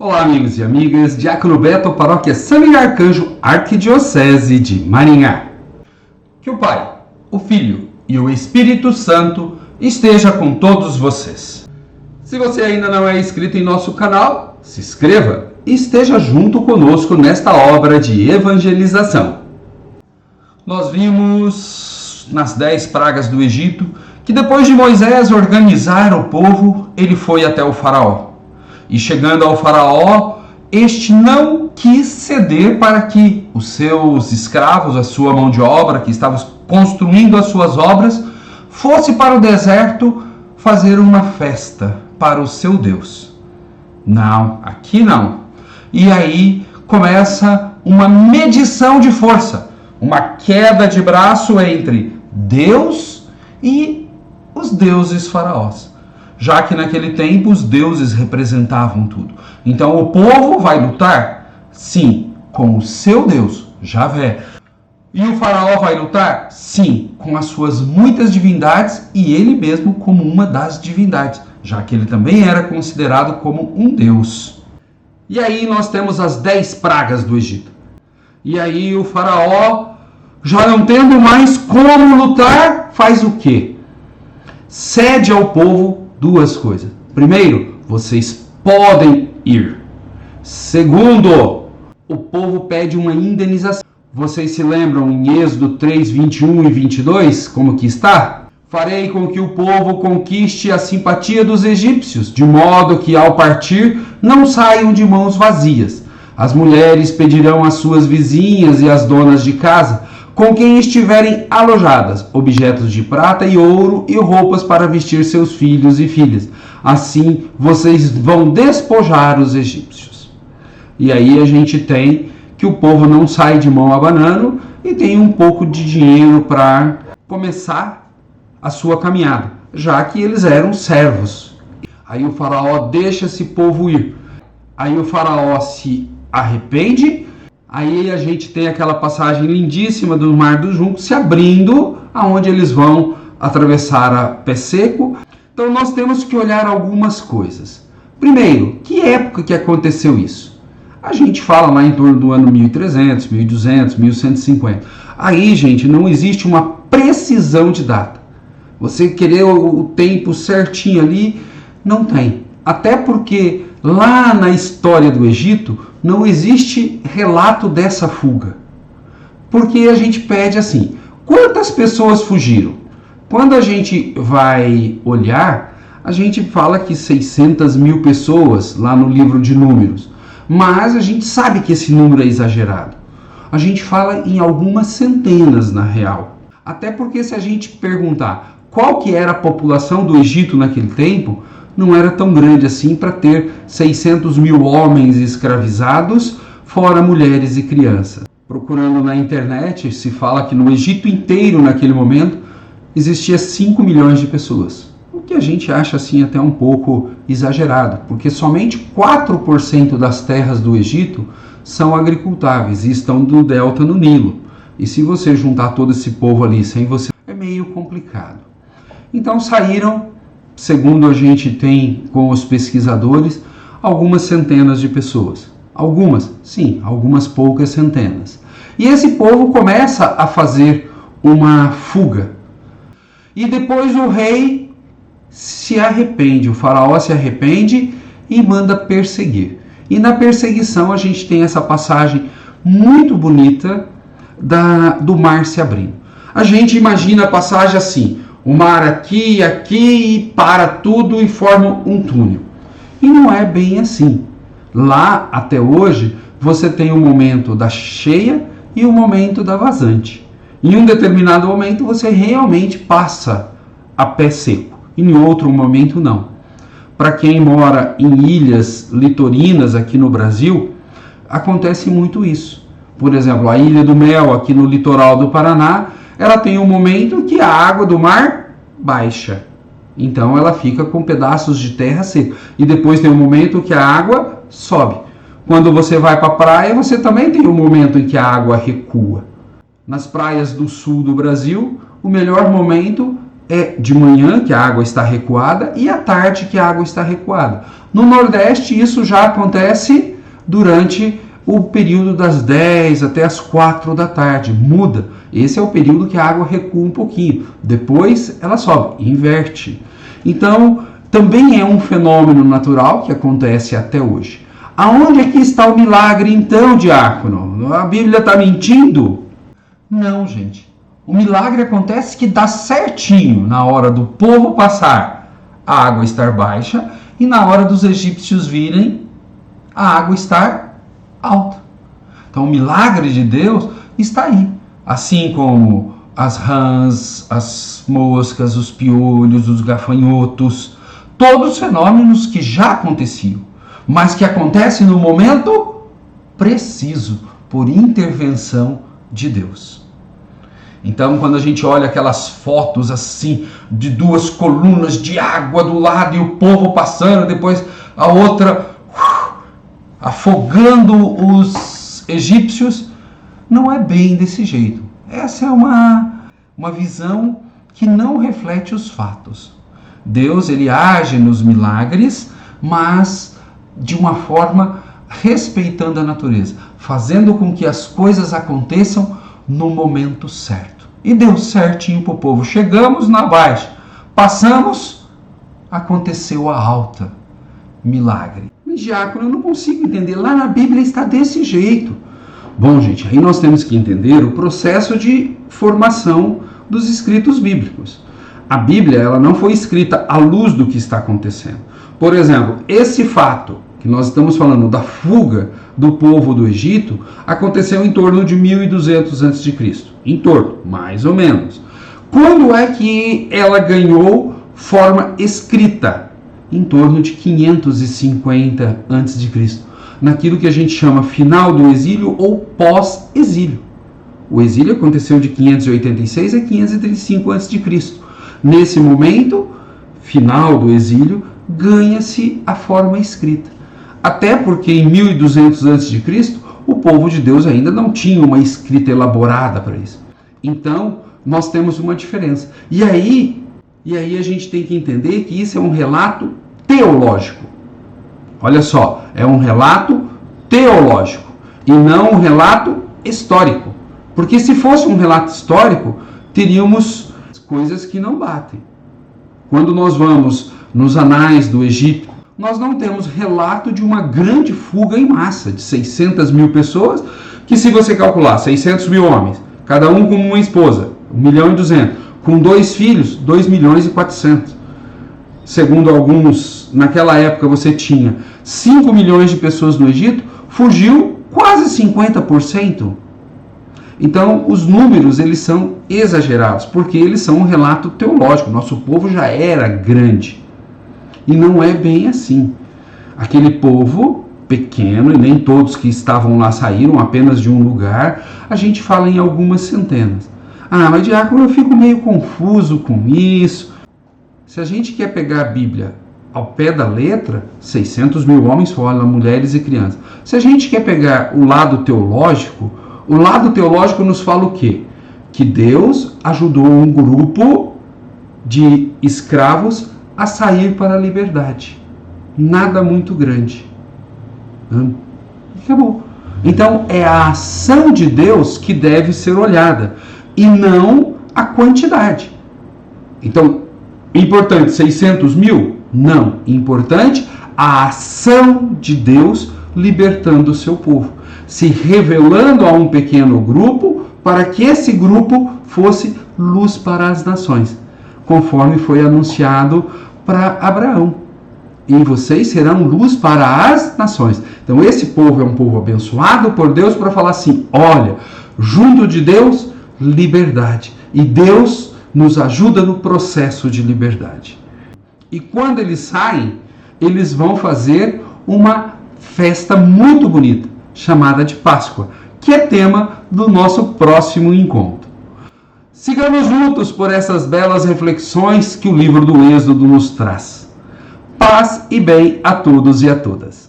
Olá, amigos e amigas, Diácono Beto, Paróquia São Miguel Arcanjo, Arquidiocese de Maringá. Que o Pai, o Filho e o Espírito Santo esteja com todos vocês. Se você ainda não é inscrito em nosso canal, se inscreva e esteja junto conosco nesta obra de evangelização. Nós vimos nas 10 pragas do Egito que depois de Moisés organizar o povo, ele foi até o faraó. E chegando ao faraó, este não quis ceder para que os seus escravos, a sua mão de obra, que estava construindo as suas obras, fosse para o deserto fazer uma festa para o seu Deus. Não, aqui não. E aí começa uma medição de força, uma queda de braço entre Deus e os deuses faraós. Já que naquele tempo os deuses representavam tudo. Então o povo vai lutar? Sim, com o seu Deus, Javé. E o faraó vai lutar? Sim, com as suas muitas divindades e ele mesmo como uma das divindades, já que ele também era considerado como um deus. E aí nós temos as 10 pragas do Egito. E aí o faraó, já não tendo mais como lutar, faz o quê? Cede ao povo duas coisas. Primeiro, vocês podem ir. Segundo, o povo pede uma indenização. Vocês se lembram em Êxodo 3, 21 e 22, como que está? Farei com que o povo conquiste a simpatia dos egípcios, de modo que ao partir não saiam de mãos vazias. As mulheres pedirão às suas vizinhas e às donas de casa, com quem estiverem alojadas, objetos de prata e ouro e roupas para vestir seus filhos e filhas. Assim vocês vão despojar os egípcios. E aí a gente tem que o povo não sai de mão abanando e tem um pouco de dinheiro para começar a sua caminhada, já que eles eram servos. Aí o faraó deixa esse povo ir. Aí o faraó se arrepende. Aí a gente tem aquela passagem lindíssima do Mar dos Juncos se abrindo, aonde eles vão atravessar a pé seco. Então nós temos que olhar algumas coisas. Primeiro, que época que aconteceu isso? A gente fala lá em torno do ano 1300, 1200, 1150. Aí, gente, não existe uma precisão de data. Você querer o tempo certinho ali, não tem. Até porque lá na história do Egito não existe relato dessa fuga. Porque a gente pede assim, quantas pessoas fugiram? Quando a gente vai olhar, a gente fala que 600 mil pessoas lá no livro de Números. Mas a gente sabe que esse número é exagerado. A gente fala em algumas centenas na real. Até porque se a gente perguntar qual que era a população do Egito naquele tempo, não era tão grande assim para ter 600 mil homens escravizados, fora mulheres e crianças. Procurando na internet, se fala que no Egito inteiro, naquele momento, existia 5 milhões de pessoas. O que a gente acha assim até um pouco exagerado, porque somente 4% das terras do Egito são agricultáveis e estão no delta no Nilo. E se você juntar todo esse povo ali sem você, é meio complicado. Então saíram, segundo a gente tem com os pesquisadores, algumas centenas de pessoas. Algumas, sim, algumas poucas centenas. E esse povo começa a fazer uma fuga. E depois o rei se arrepende, o faraó se arrepende e manda perseguir. E na perseguição a gente tem essa passagem muito bonita do mar se abrindo. A gente imagina a passagem assim, o mar aqui e aqui, e para tudo e forma um túnel. E não é bem assim. Lá, até hoje, você tem o momento da cheia e o momento da vazante. Em um determinado momento, você realmente passa a pé seco. Em outro momento, não. Para quem mora em ilhas litorâneas aqui no Brasil, acontece muito isso. Por exemplo, a Ilha do Mel, aqui no litoral do Paraná, ela tem um momento que a água do mar baixa. Então ela fica com pedaços de terra seca. E depois tem um momento que a água sobe. Quando você vai para a praia, você também tem um momento em que a água recua. Nas praias do sul do Brasil, o melhor momento é de manhã que a água está recuada e à tarde que a água está recuada. No Nordeste isso já acontece durante o período das 10 até as 4 da tarde. Muda. Esse é o período que a água recua um pouquinho. Depois ela sobe, inverte. Então, também é um fenômeno natural que acontece até hoje. Aonde é que está o milagre então, diácono? A Bíblia está mentindo? Não, gente. O milagre acontece que dá certinho na hora do povo passar, a água estar baixa, e na hora dos egípcios virem, a água estar alta. Então o milagre de Deus está aí. Assim como as rãs, as moscas, os piolhos, os gafanhotos, todos os fenômenos que já aconteciam, mas que acontecem no momento preciso, por intervenção de Deus. Então, quando a gente olha aquelas fotos assim, de duas colunas de água do lado e o povo passando, depois a outra afogando os egípcios, não é bem desse jeito. Essa é uma visão que não reflete os fatos. Deus, ele age nos milagres, mas de uma forma respeitando a natureza, fazendo com que as coisas aconteçam no momento certo. E deu certinho para o povo. Chegamos na baixa, passamos, aconteceu a alta. Milagre. Mas, diácono, eu não consigo entender. Lá na Bíblia está desse jeito. Bom, gente, aí nós temos que entender o processo de formação dos escritos bíblicos. A Bíblia, ela não foi escrita à luz do que está acontecendo. Por exemplo, esse fato que nós estamos falando da fuga do povo do Egito aconteceu em torno de 1200 a.C. Em torno, mais ou menos. Quando é que ela ganhou forma escrita? Em torno de 550 a.C., naquilo que a gente chama final do exílio ou pós-exílio. O exílio aconteceu de 586 a 535 a.C. Nesse momento, final do exílio, ganha-se a forma escrita. Até porque em 1200 a.C., o povo de Deus ainda não tinha uma escrita elaborada para isso. Então, nós temos uma diferença. E aí a gente tem que entender que isso é um relato teológico. Olha só, é um relato teológico e não um relato histórico. Porque se fosse um relato histórico, teríamos coisas que não batem. Quando nós vamos nos anais do Egito, nós não temos relato de uma grande fuga em massa de 600 mil pessoas, que se você calcular 600 mil homens, cada um com uma esposa, 1.200.000, com 2 filhos, 2.400.000. Segundo alguns, naquela época você tinha 5 milhões de pessoas no Egito, fugiu quase 50%. Então, os números, eles são exagerados, porque eles são um relato teológico. Nosso povo já era grande. E não é bem assim. Aquele povo pequeno, e nem todos que estavam lá saíram apenas de um lugar, a gente fala em algumas centenas. Ah, mas diácono, eu fico meio confuso com isso. Se a gente quer pegar a Bíblia ao pé da letra, 600 mil homens fora, mulheres e crianças. Se a gente quer pegar o lado teológico nos fala o quê? Que Deus ajudou um grupo de escravos a sair para a liberdade. Nada muito grande. Acabou. Então, é a ação de Deus que deve ser olhada, e não a quantidade. Então, importante 600 mil? Não. Importante a ação de Deus libertando o seu povo, se revelando a um pequeno grupo para que esse grupo fosse luz para as nações, conforme foi anunciado para Abraão. E vocês serão luz para as nações. Então esse povo é um povo abençoado por Deus para falar assim, olha, junto de Deus, liberdade. E Deus nos ajuda no processo de liberdade. E quando eles saem, eles vão fazer uma festa muito bonita, chamada de Páscoa, que é tema do nosso próximo encontro. Sigamos juntos por essas belas reflexões que o livro do Êxodo nos traz. Paz e bem a todos e a todas.